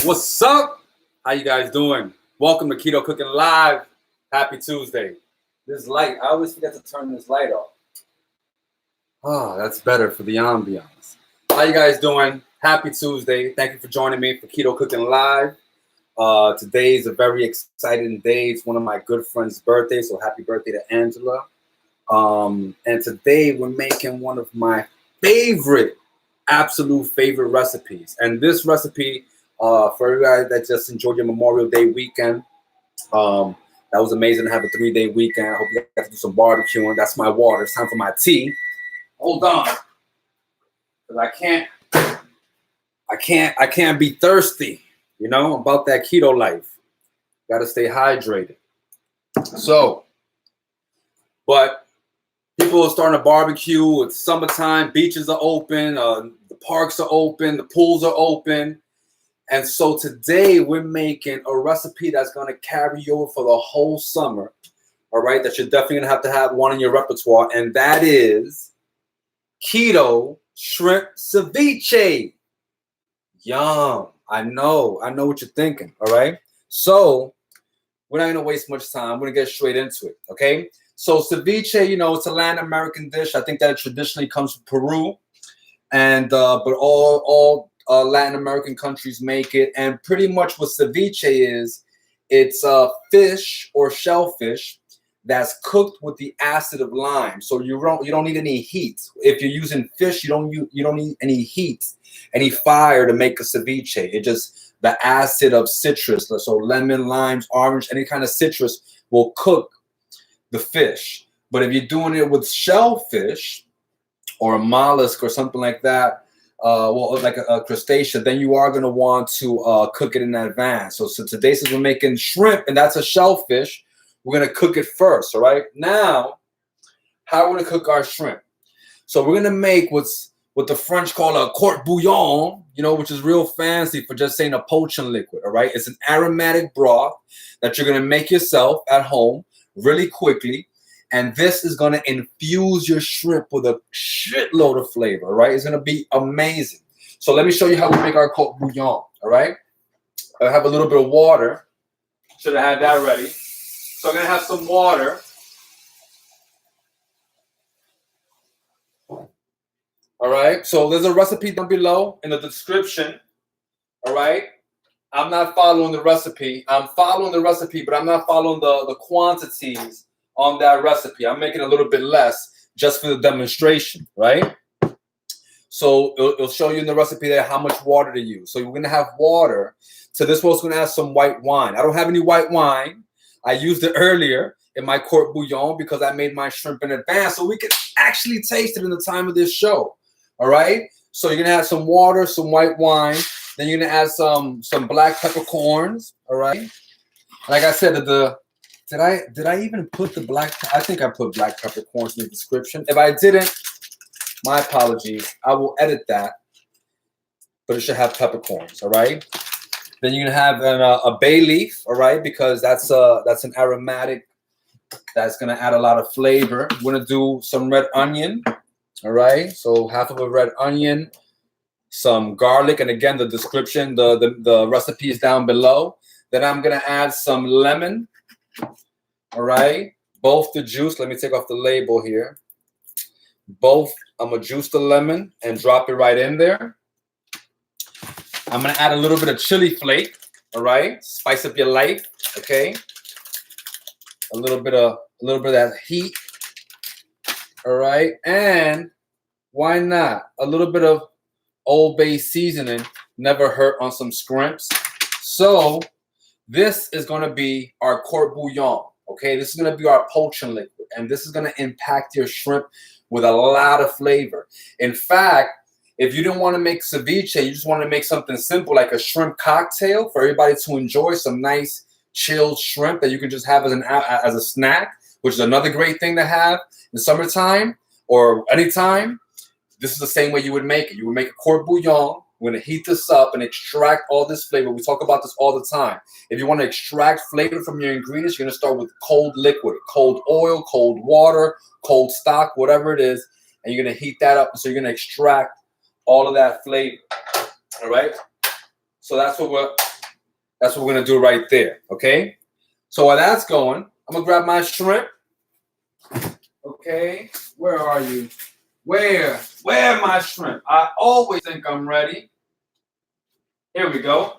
What's up? How you guys doing? Welcome to Keto Cooking Live. Happy Tuesday. This light, I always forget to turn this light off. Oh, that's better for the ambiance. How you guys doing? Happy Tuesday. Thank you for joining me for Keto Cooking Live. Today is a very exciting day. It's one of my good friend's birthdays, so happy birthday to Angela. And today we're making one of my absolute favorite recipes. And this recipe, for you guys that just enjoyed your Memorial Day weekend, that was amazing to have a 3-day weekend. I hope you guys got to do some barbecuing. That's my water. It's time for my tea. Hold on, because I can't be thirsty. You know, about that keto life. Got to stay hydrated. So, but people are starting to barbecue. It's summertime. Beaches are open. The parks are open. The pools are open. And so today we're making a recipe that's going to carry you over for the whole summer. All right, that you're definitely going to have one in your repertoire, and that is keto shrimp ceviche. Yum. I know what you're thinking. All right. So we're not going to waste much time. We're going to get straight into it. Okay. So ceviche, you know, it's a Latin American dish. I think that it traditionally comes from Peru, and but all Latin American countries make it. And pretty much what ceviche is, it's a fish or shellfish that's cooked with the acid of lime. So you don't need any heat. If you're using fish, you don't need any heat, any fire to make a ceviche. It just the acid of citrus, so lemon, limes, orange, any kind of citrus will cook the fish. But if you're doing it with shellfish or a mollusk or something like that, like a crustacean, then you are going to want to cook it in advance. So today, since we're making shrimp, and that's a shellfish, we're going to cook it first. All right. Now, how we're going to cook our shrimp? So we're going to make what the French call a court bouillon, you know, which is real fancy for just saying a poaching liquid. All right. It's an aromatic broth that you're going to make yourself at home really quickly. And this is going to infuse your shrimp with a shitload of flavor. All right. It's going to be amazing. So let me show you how we make our court bouillon. All right. I have a little bit of water. Should have had that ready. So I'm going to have some water. All right. So there's a recipe down below in the description. All right. I'm not following the recipe. I'm following the recipe, but I'm not following the quantities on that recipe. I'm making a little bit less just for the demonstration, right? So it'll show you in the recipe there how much water to use. So you're going to have water. So this one's going to have some white wine. I don't have any white wine. I used it earlier in my court bouillon because I made my shrimp in advance so we can actually taste it in the time of this show. All right. So you're going to have some water, some white wine. Then you're going to add some black peppercorns. All right. Like I said, did I even put the black? I think I put black peppercorns in the description. If I didn't, my apologies. I will edit that. But it should have peppercorns. All right. Then you're gonna have a bay leaf, all right, because that's an aromatic that's gonna add a lot of flavor. We're gonna do some red onion, all right. So half of a red onion, some garlic, and again the description, the recipe is down below. Then I'm gonna add some lemon, all right. Both the juice. Let me take off the label here. Both. I'm gonna juice the lemon and drop it right in there. I'm gonna add a little bit of chili flake, all right? Spice up your life, okay? A little bit of that heat, all right? And why not? A little bit of Old Bay seasoning never hurt on some scrimps. So this is gonna be our court bouillon, okay? This is gonna be our poaching liquid, and this is gonna impact your shrimp with a lot of flavor. In fact, if you didn't want to make ceviche, you just want to make something simple like a shrimp cocktail for everybody to enjoy, some nice chilled shrimp that you can just have as a snack, which is another great thing to have in summertime or anytime. This is the same way you would make it. You would make a court bouillon. We're going to heat this up and extract all this flavor. We talk about this all the time. If you want to extract flavor from your ingredients, you're going to start with cold liquid, cold oil, cold water, cold stock, whatever it is, and you're going to heat that up. So you're going to extract all of that flavor. All right. So that's what That's what we're gonna do right there, okay? So while that's going, I'm gonna grab my shrimp. Okay, where are you? Where are my shrimp? I always think I'm ready. Here we go.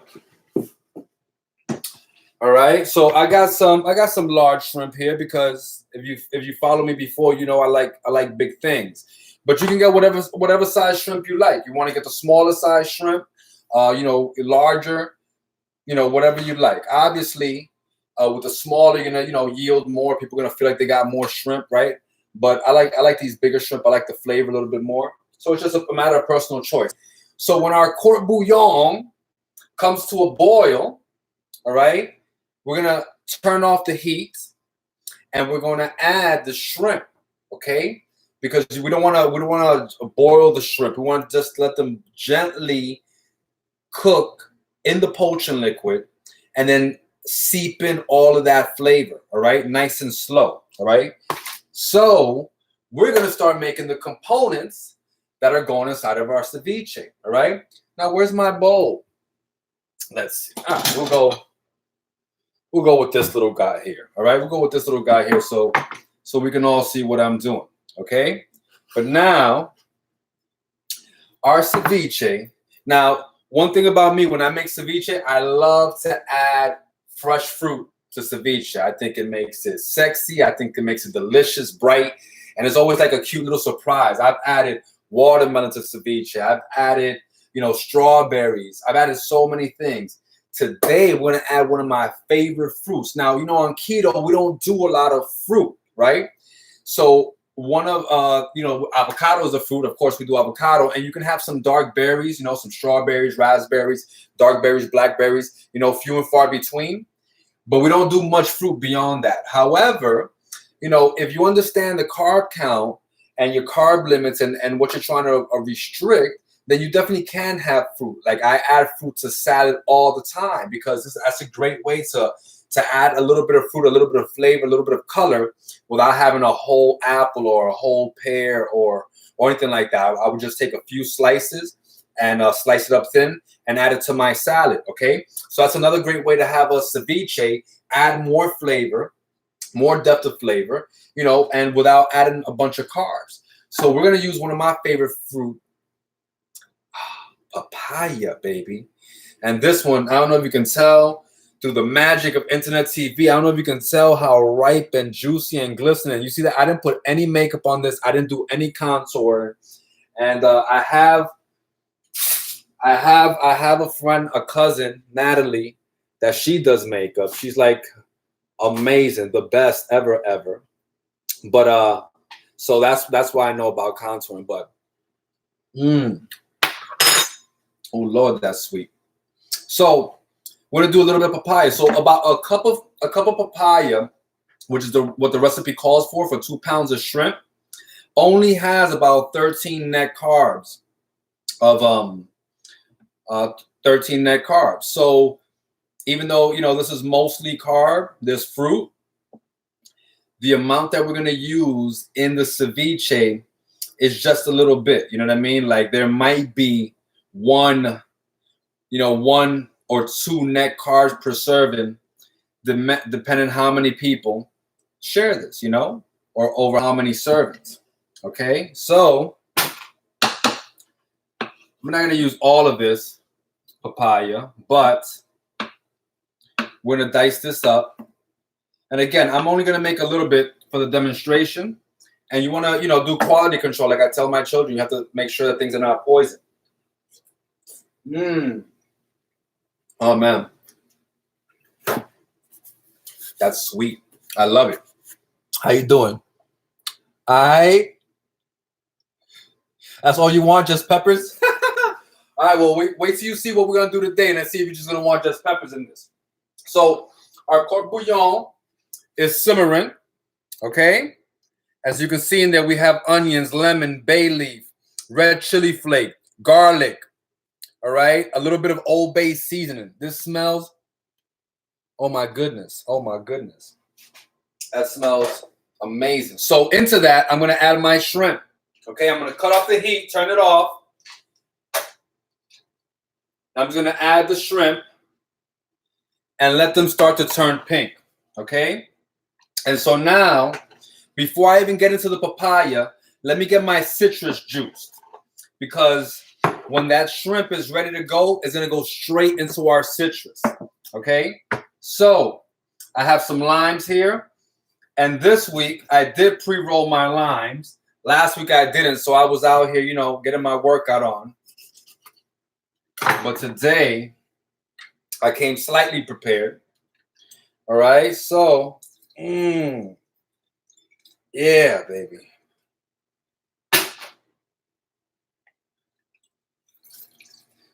All right, so I got some large shrimp here because if you follow me before, you know I like big things. But you can get whatever size shrimp you like. You want to get the smaller size shrimp, you know, larger, you know, whatever you like. Obviously, with the smaller, you're gonna, you know, yield more. People are gonna feel like they got more shrimp, right? But I like these bigger shrimp. I like the flavor a little bit more. So it's just a matter of personal choice. So when our court bouillon comes to a boil, all right, we're gonna turn off the heat and we're gonna add the shrimp, okay? Because we don't wanna boil the shrimp. We want to just let them gently cook in the poaching liquid and then seep in all of that flavor, all right? Nice and slow, all right? So we're gonna start making the components that are going inside of our ceviche, all right? Now, where's my bowl? Let's see. We'll go with this little guy here, all right? We'll go with this little guy here so we can all see what I'm doing, okay? But now, our ceviche. Now, one thing about me, when I make ceviche, I love to add fresh fruit to ceviche. I think it makes it sexy. I think it makes it delicious, bright, and it's always like a cute little surprise. I've added watermelon to ceviche. I've added, you know, strawberries. I've added so many things. Today, we're gonna add one of my favorite fruits. Now, you know, on keto, we don't do a lot of fruit, right? So one of, you know, avocado is a fruit. Of course, we do avocado, and you can have some dark berries, you know, some strawberries, raspberries, dark berries, blackberries, you know, few and far between. But we don't do much fruit beyond that. However, you know, if you understand the carb count and your carb limits and what you're trying to restrict, then you definitely can have fruit. Like I add fruit to salad all the time because that's a great way to add a little bit of fruit, a little bit of flavor, a little bit of color without having a whole apple or a whole pear or anything like that. I would just take a few slices and slice it up thin and add it to my salad, okay? So that's another great way to have a ceviche, add more flavor, more depth of flavor, you know, and without adding a bunch of carbs. So we're gonna use one of my favorite fruit, papaya, baby. And this one, I don't know if you can tell through the magic of internet TV, I don't know if you can tell how ripe and juicy and glistening. You see that I didn't put any makeup on this. I didn't do any contour. And I have a friend, a cousin, Natalie, that she does makeup. She's like amazing, the best ever. But so that's why I know about contouring. But oh Lord, that's sweet. So we're gonna do a little bit of papaya. So about a cup of papaya, which is what the recipe calls for 2 pounds of shrimp, only has about 13 net carbs of 13 net carbs. So even though, you know, this is mostly carb, this fruit, the amount that we're gonna use in the ceviche is just a little bit. You know what I mean? Like there might be one or two net carbs per serving, depending how many people share this, you know, or over how many servings. Okay, so I'm not gonna use all of this papaya, but we're gonna dice this up. And again, I'm only gonna make a little bit for the demonstration. And you wanna, you know, do quality control. Like I tell my children, you have to make sure that things are not poison. Oh man, that's sweet. I love it. How you doing? That's all you want, just peppers? All right, well, wait till you see what we're gonna do today and then see if you're just gonna want just peppers in this. So our court bouillon is simmering, okay? As you can see in there, we have onions, lemon, bay leaf, red chili flake, garlic, all right? A little bit of Old Bay seasoning. This smells, oh my goodness. That smells amazing. So into that, I'm gonna add my shrimp. Okay, I'm gonna cut off the heat, turn it off. I'm just gonna add the shrimp. and let them start to turn pink, okay? And so now, before I even get into the papaya, let me get my citrus juiced, because when that shrimp is ready to go, it's gonna go straight into our citrus, okay? So I have some limes here, and this week I did pre-roll my limes. Last week I didn't, so I was out here, you know, getting my workout on. But today I came slightly prepared. All right, so yeah, baby.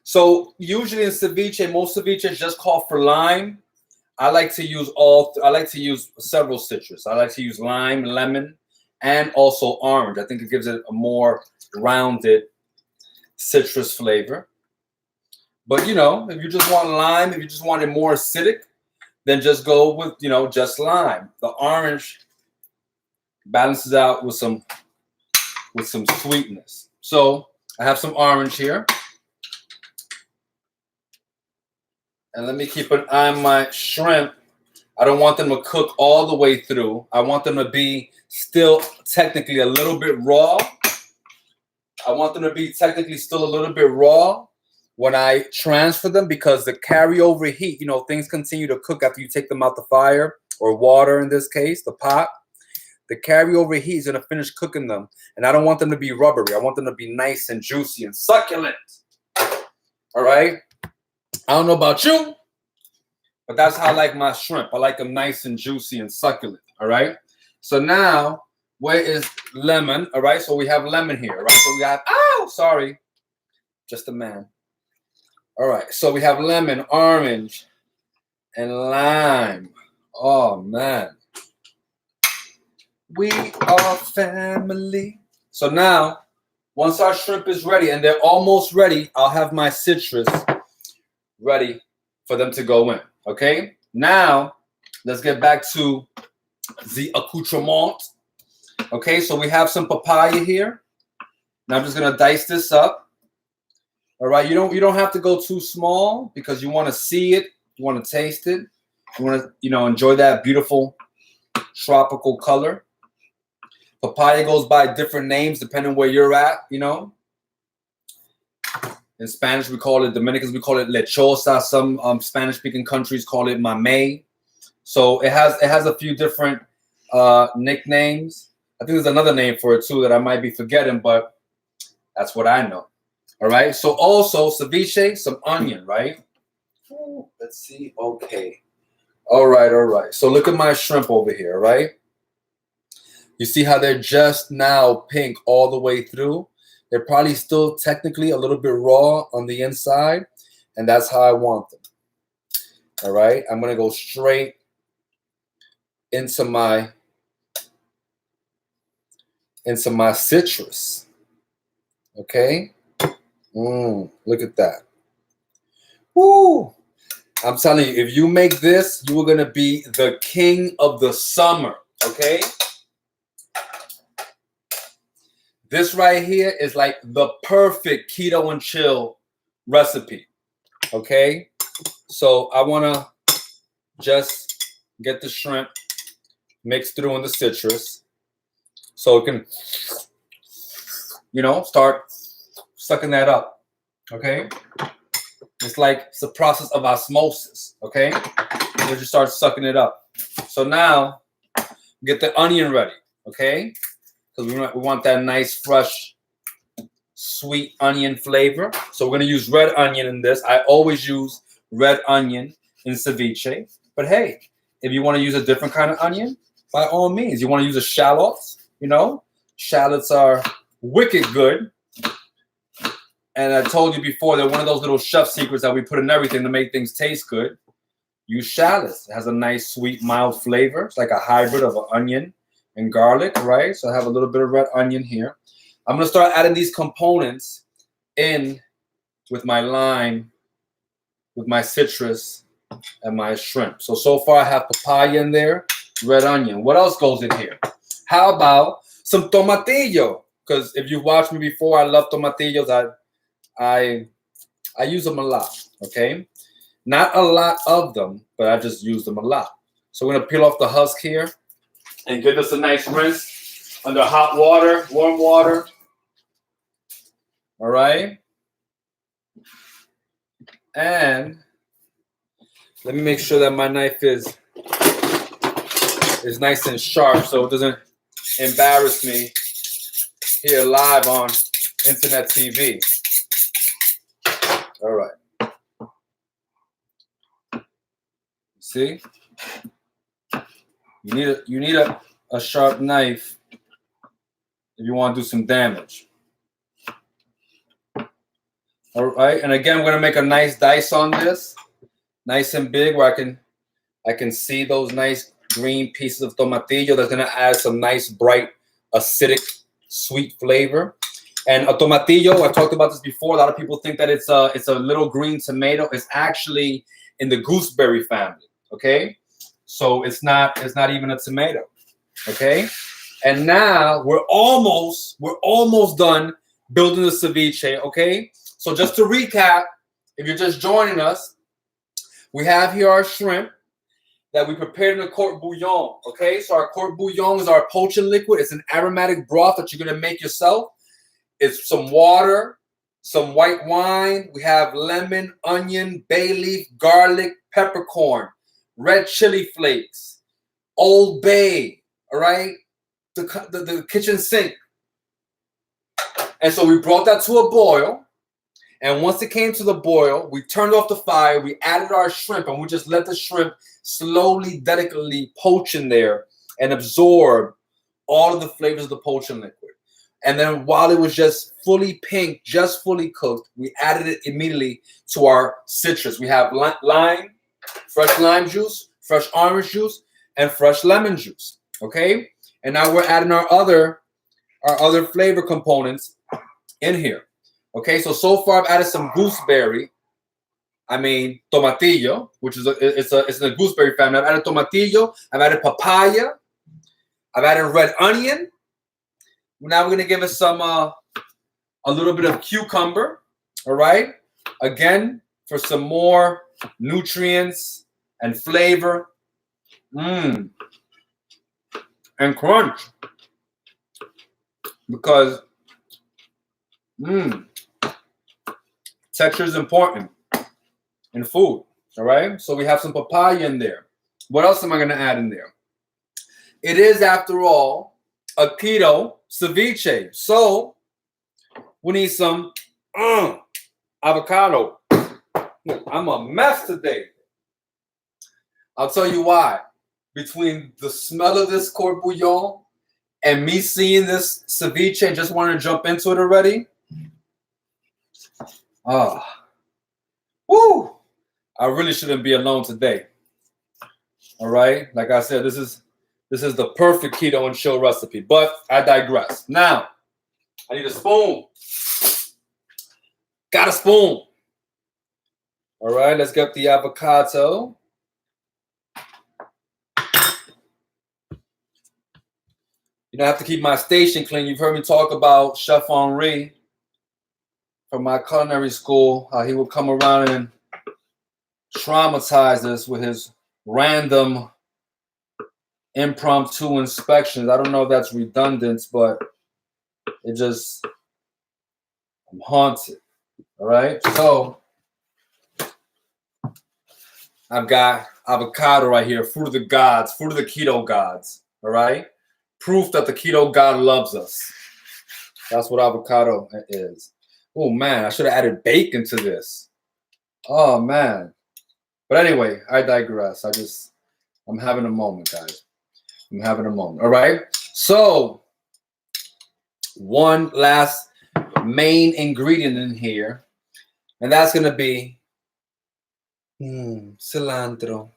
So usually in ceviche, most ceviches just call for lime. I like to use several citrus. I like to use lime, lemon, and also orange. I think it gives it a more rounded citrus flavor. But you know, if you just want lime, if you just want it more acidic, then just go with, you know, just lime. The orange balances out with some sweetness. So I have some orange here. And let me keep an eye on my shrimp. I don't want them to cook all the way through. I want them to be still technically a little bit raw. I want them to be technically still a little bit raw when I transfer them, because the carryover heat, you know, things continue to cook after you take them out the fire, or water in this case, the pot. The carryover heat is going to finish cooking them. And I don't want them to be rubbery. I want them to be nice and juicy and succulent. All right? I don't know about you, but that's how I like my shrimp. I like them nice and juicy and succulent. All right? So now, where is lemon? All right? So we have lemon here. Right? So we have, just a man. All right. So we have lemon, orange, and lime. Oh, man. We are family. So now, once our shrimp is ready, and they're almost ready, I'll have my citrus ready for them to go in. Okay? Now, let's get back to the accoutrement. Okay, so we have some papaya here. Now I'm just gonna dice this up. All right, you don't have to go too small, because you want to see it, you want to taste it, you want to, you know, enjoy that beautiful tropical color. Papaya goes by different names depending where you're at, you know. In Spanish, we call it, Dominicans, we call it lechosa. Some Spanish-speaking countries call it mamey. So it has a few different nicknames. I think there's another name for it too that I might be forgetting, but that's what I know. All right. So also ceviche, some onion, right? Ooh, let's see. Okay. All right. All right. So look at my shrimp over here, right? You see how they're just now pink all the way through? They're probably still technically a little bit raw on the inside, and that's how I want them. All right, I'm gonna go straight into my citrus. Okay, look at that. Woo! I'm telling you, if you make this, you are gonna be the king of the summer. Okay. This right here is like the perfect keto and chill recipe, okay? So I want to just get the shrimp mixed through in the citrus so it can, you know, start sucking that up, okay? It's like it's a process of osmosis, okay? You just start sucking it up. So now get the onion ready, okay? Because we want that nice, fresh, sweet onion flavor. So we're going to use red onion in this. I always use red onion in ceviche. But hey, if you want to use a different kind of onion, by all means. You want to use a shallot, you know. Shallots are wicked good. And I told you before, they're one of those little chef secrets that we put in everything to make things taste good. Use shallots. It has a nice, sweet, mild flavor. It's like a hybrid of an onion and garlic, right? So I have a little bit of red onion here. I'm going to start adding these components in with my lime, with my citrus, and my shrimp. So far I have papaya in there, red onion. What else goes in here? How about some tomatillo? Because if you watched me before, I love tomatillos. I use them a lot, okay? Not a lot of them, but I just use them a lot. So we're gonna peel off the husk here and give this a nice rinse under hot water, warm water. All right. And let me make sure that my knife is nice and sharp so it doesn't embarrass me here live on internet TV. All right. See? You need a sharp knife if you want to do some damage. All right, and again, we're gonna make a nice dice on this, nice and big, where I can see those nice green pieces of tomatillo. That's gonna add some nice, bright, acidic, sweet flavor. And a tomatillo, I've talked about this before. A lot of people think that it's a little green tomato. It's actually in the gooseberry family. Okay, so it's not even a tomato. Okay, and now we're almost done building the ceviche. Okay, so just to recap, if you're just joining us, we have here our shrimp that we prepared in the court bouillon. Okay, so our court bouillon is our poaching liquid. It's an aromatic broth that you're gonna make yourself. It's some water, some white wine. We have lemon, onion, bay leaf, garlic, peppercorn, red chili flakes, Old Bay, all right? The kitchen sink. And so we brought that to a boil. And once it came to the boil, we turned off the fire, we added our shrimp, and we just let the shrimp slowly, delicately poach in there and absorb all of the flavors of the poaching liquid. And then while it was just fully pink, just fully cooked, we added it immediately to our citrus. We have lime, fresh lime juice, fresh orange juice, and fresh lemon juice. Okay? And now we're adding our other flavor components in here. Okay, so far I've added some gooseberry. Tomatillo, which is it's in the gooseberry family. I've added tomatillo. I've added papaya. I've added red onion. Now we're gonna give it some a little bit of cucumber. All right, again for some more nutrients and flavor, and crunch, because texture is important in food. All right, so we have some papaya in there. What else am I going to add in there? It is, after all, a keto ceviche, so we need some avocado. I'm a mess today. I'll tell you why. Between the smell of this court bouillon and me seeing this ceviche and just wanting to jump into it already, woo! I really shouldn't be alone today. All right, like I said, this is the perfect keto and chill recipe. But I digress. Now, I need a spoon. Got a spoon. All right, let's get the avocado. You know, I have to keep my station clean. You've heard me talk about Chef Henri from my culinary school. He would come around and traumatize us with his random impromptu inspections. I don't know if that's redundant, but it just, I'm haunted. All right, so I've got avocado right here, fruit of the gods, fruit of the keto gods. All right, proof that the keto god loves us. That's what avocado is. Oh man, I should have added bacon to this. Oh man. But anyway, I digress. I'm having a moment, guys. I'm having a moment. All right. So one last main ingredient in here, and that's gonna be cilantro,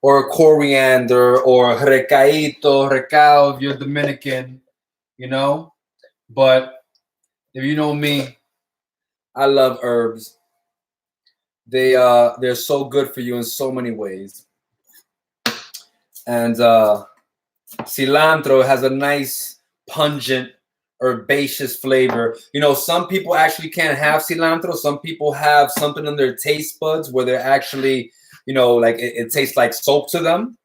or coriander, or recao if you're Dominican, you know. But if you know me, I love herbs. They're so good for you in so many ways. And cilantro has a nice pungent herbaceous flavor. You know, some people actually can't have cilantro. Some people have something in their taste buds where they're actually, you know, like it tastes like soap to them.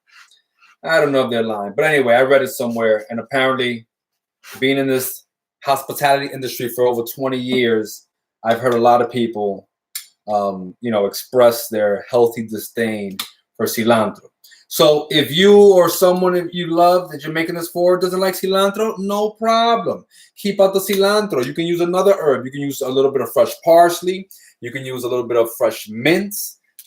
I don't know if they're lying, but anyway, I read it somewhere, and apparently, being in this hospitality industry for over 20 years, I've heard a lot of people, you know, express their healthy disdain for cilantro. So if you or someone that you love that you're making this for doesn't like cilantro, no problem. Keep out the cilantro. You can use another herb. You can use a little bit of fresh parsley. You can use a little bit of fresh mint.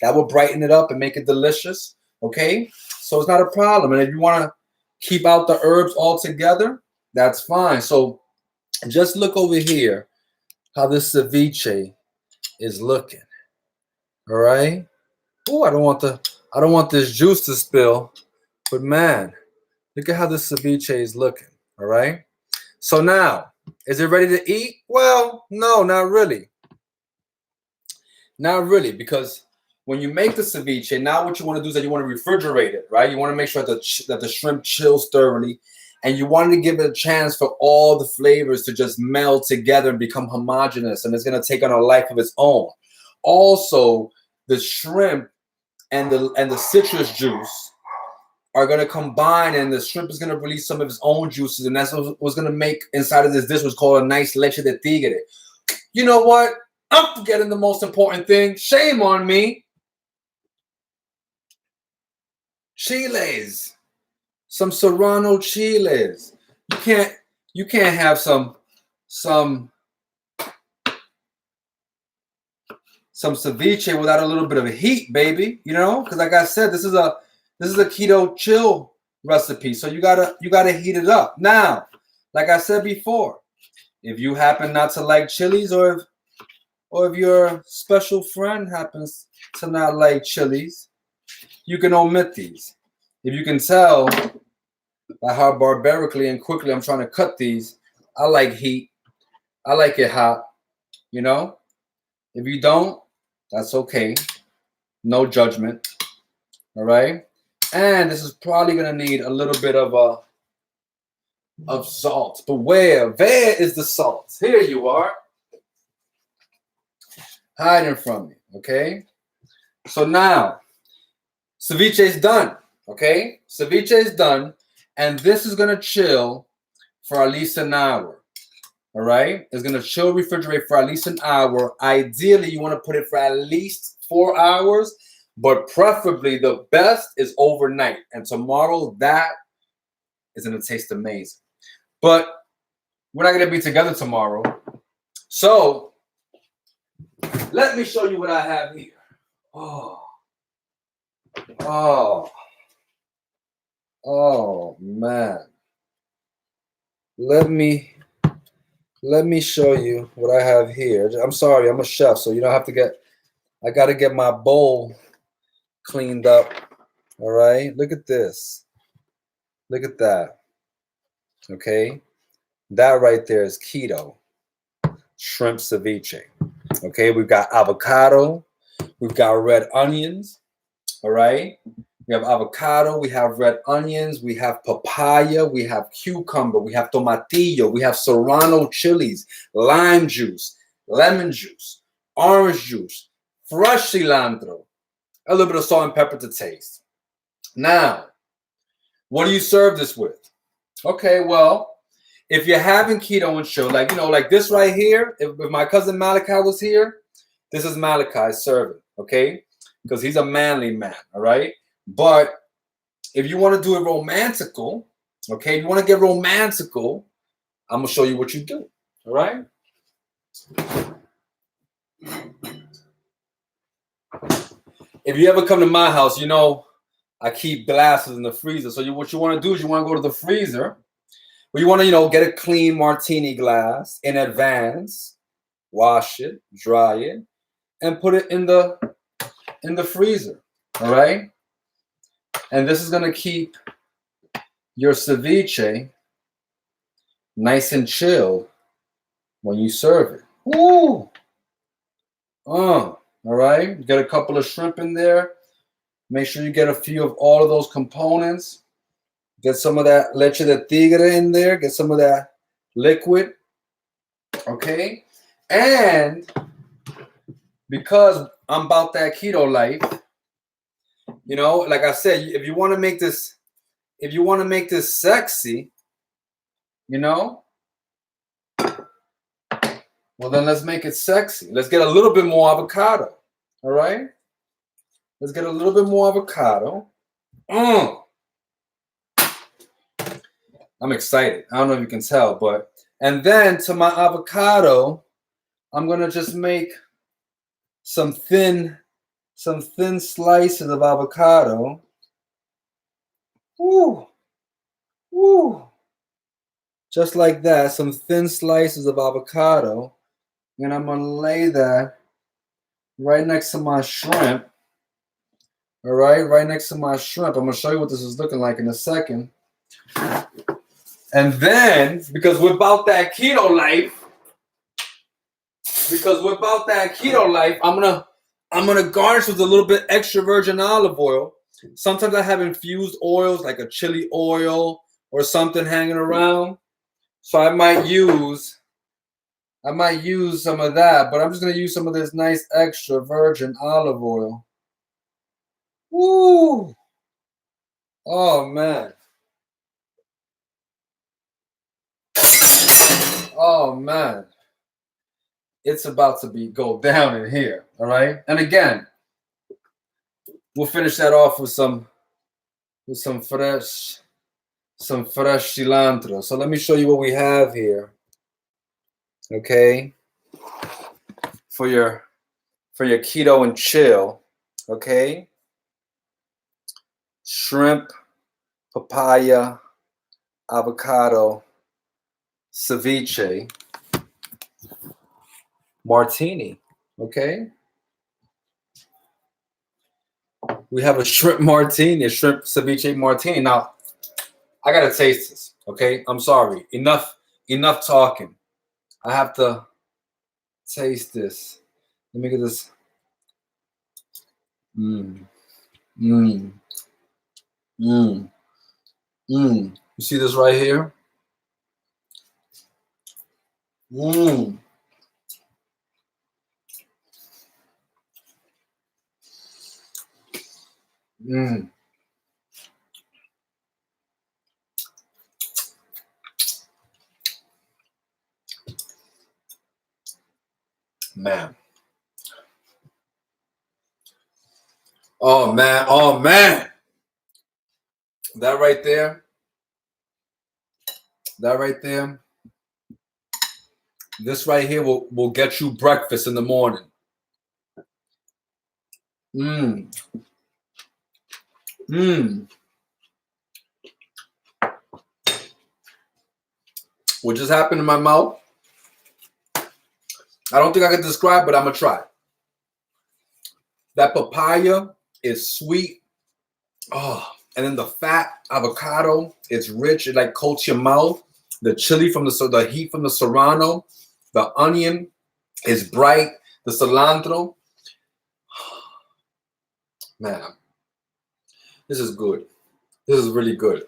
That will brighten it up and make it delicious. Okay? So it's not a problem. And if you want to keep out the herbs altogether, that's fine. So just look over here how this ceviche is looking. All right? Oh, I don't want this juice to spill, but man, look at how this ceviche is looking. All right. So now, is it ready to eat? Well, no, not really. Not really, because when you make the ceviche, now what you want to do is that you want to refrigerate it, right? You want to make sure that the shrimp chills thoroughly, and you want to give it a chance for all the flavors to just meld together and become homogeneous, and it's going to take on a life of its own. Also, the shrimp and the citrus juice are going to combine, and the shrimp is going to release some of its own juices, and that's what's going to make inside of this dish what's called a nice leche de tigre. You know what? I'm forgetting the most important thing. Shame on me. Chiles. Some serrano chiles. You can't have some ceviche without a little bit of heat, baby. You know, because like I said, this is a keto chill recipe, so you gotta heat it up. Now, like I said before, if you happen not to like chilies, or if your special friend happens to not like chilies, you can omit these. If you can tell by how barbarically and quickly I'm trying to cut these, I like heat. I like it hot. You know, if you don't, that's okay. No judgment. All right. And this is probably gonna need a little bit of salt. But where is the salt? Here you are, hiding from me. Okay. So now, ceviche is done. Okay, ceviche is done, and this is gonna chill for at least an hour. All right, it's gonna chill, refrigerate for at least an hour. Ideally, you want to put it for at least 4 hours, but preferably the best is overnight. And tomorrow, that is gonna taste amazing. But we're not gonna be together tomorrow, so let me show you what I have here. Oh man. Let me show you what I have here. I'm sorry, I'm a chef, so you don't have to I gotta get my bowl cleaned up. All right, look at this. Look at that. Okay, that right there is keto shrimp ceviche. Okay, we've got avocado, we've got red onions. All right, we have avocado, we have red onions, we have papaya, we have cucumber, we have tomatillo, we have serrano chilies, lime juice, lemon juice, orange juice, fresh cilantro, a little bit of salt and pepper to taste. Now, what do you serve this with? Okay, well, if you're having keto and chill, like, you know, like this right here, if my cousin Malachi was here, this is Malachi's serving, okay? Because he's a manly man, all right? But if you want to do it romantical, okay, if you want to get romantical, I'm going to show you what you do, all right? If you ever come to my house, you know I keep glasses in the freezer. So what you want to do is you want to go to the freezer. Well, you want to, you know, get a clean martini glass in advance, wash it, dry it, and put it in the freezer, all right? And this is going to keep your ceviche nice and chilled when you serve it. Woo! All right? You get a couple of shrimp in there. Make sure you get a few of all of those components. Get some of that leche de tigre in there. Get some of that liquid. Okay? And because I'm about that keto life, you know, like I said, if you want to make this sexy, you know, well then let's make it sexy. Let's get a little bit more avocado. All right? Let's get a little bit more avocado. I'm excited. I don't know if you can tell, but and then to my avocado, I'm gonna just make some thin slices of avocado. Woo, woo. Just like that, some thin slices of avocado. And I'm gonna lay that right next to my shrimp. All right, right next to my shrimp. I'm gonna show you what this is looking like in a second. And then, because we're about that keto life, I'm gonna garnish with a little bit extra virgin olive oil. Sometimes I have infused oils like a chili oil or something hanging around. So I might use some of that, but I'm just gonna use some of this nice extra virgin olive oil. Woo! Oh man. Oh man. It's about to go down in here. All right. And again, we'll finish that off with some fresh cilantro. So let me show you what we have here. Okay. For your keto and chill. Okay. Shrimp, papaya, avocado, ceviche, martini. Okay. We have a shrimp martini, a shrimp ceviche martini. Now, I gotta taste this. Okay. I'm sorry. Enough talking. I have to taste this. Let me get this. Mmm. Mmm. Mmm. Mmm. You see this right here? Mmm. Mmm. Man. Oh man. Oh man. That right there. This right here will get you breakfast in the morning. Mmm. Mmm. What just happened in my mouth? I don't think I can describe, but I'm gonna try. That papaya is sweet. Oh, and then the fat avocado is rich. It like coats your mouth. The chili from the heat from the serrano. The onion is bright. The cilantro. Man, this is good. This is really good.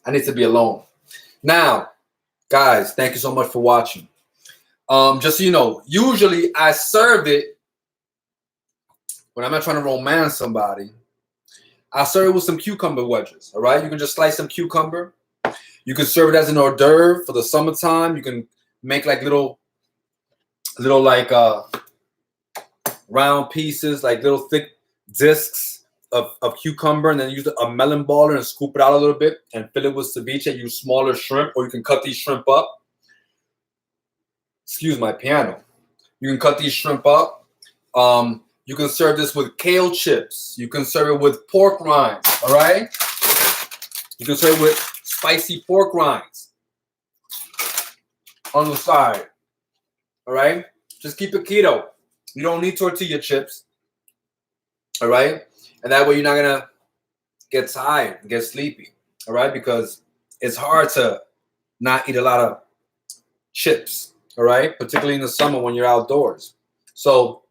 I need to be alone. Now, guys, thank you so much for watching. Just so you know, usually I serve it when I'm not trying to romance somebody. I serve it with some cucumber wedges. All right, you can just slice some cucumber. You can serve it as an hors d'oeuvre for the summertime. You can make like little like round pieces, like little thick discs of cucumber, and then use a melon baller and scoop it out a little bit and fill it with ceviche. Use smaller shrimp, or you can cut these shrimp up. Excuse my piano. You can cut these shrimp up. You can serve this with kale chips. You can serve it with pork rinds. All right. You can serve it with spicy pork rinds on the side. All right. Just keep it keto. You don't need tortilla chips. All right. And that way you're not gonna get tired and get sleepy. All right. Because it's hard to not eat a lot of chips. All right. Particularly in the summer when you're outdoors. So,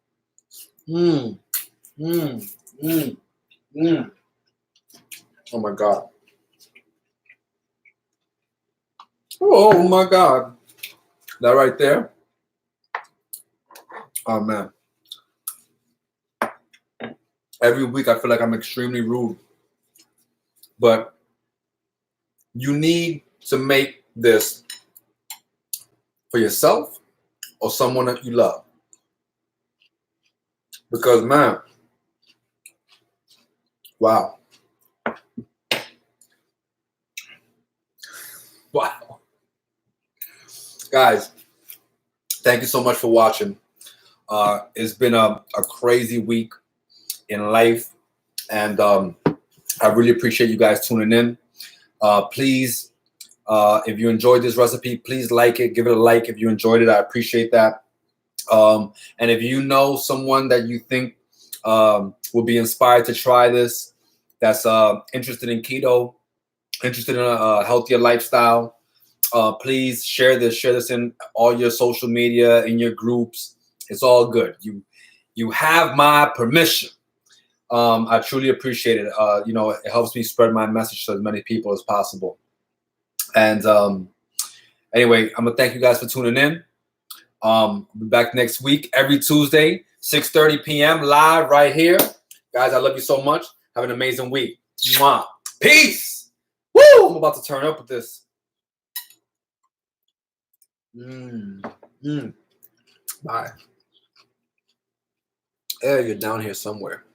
oh my God. Oh my God. That right there. Oh man. Every week I feel like I'm extremely rude. But you need to make this for yourself or someone that you love. Because man, wow. Wow. Guys, thank you so much for watching. It's been a crazy week in life, and I really appreciate you guys tuning in. Please, if you enjoyed this recipe, please like it. Give it a like if you enjoyed it. I appreciate that. And if you know someone that you think will be inspired to try this, that's interested in keto, interested in a healthier lifestyle, please share this in all your social media, in your groups. It's all good. You have my permission. I truly appreciate it. You know, it helps me spread my message to as many people as possible. And anyway, I'm gonna thank you guys for tuning in. I'll be back next week, every Tuesday, 6:30 p.m. live right here. Guys, I love you so much. Have an amazing week. Mwah. Peace. Woo! I'm about to turn up with this. Bye. Yeah, you're down here somewhere.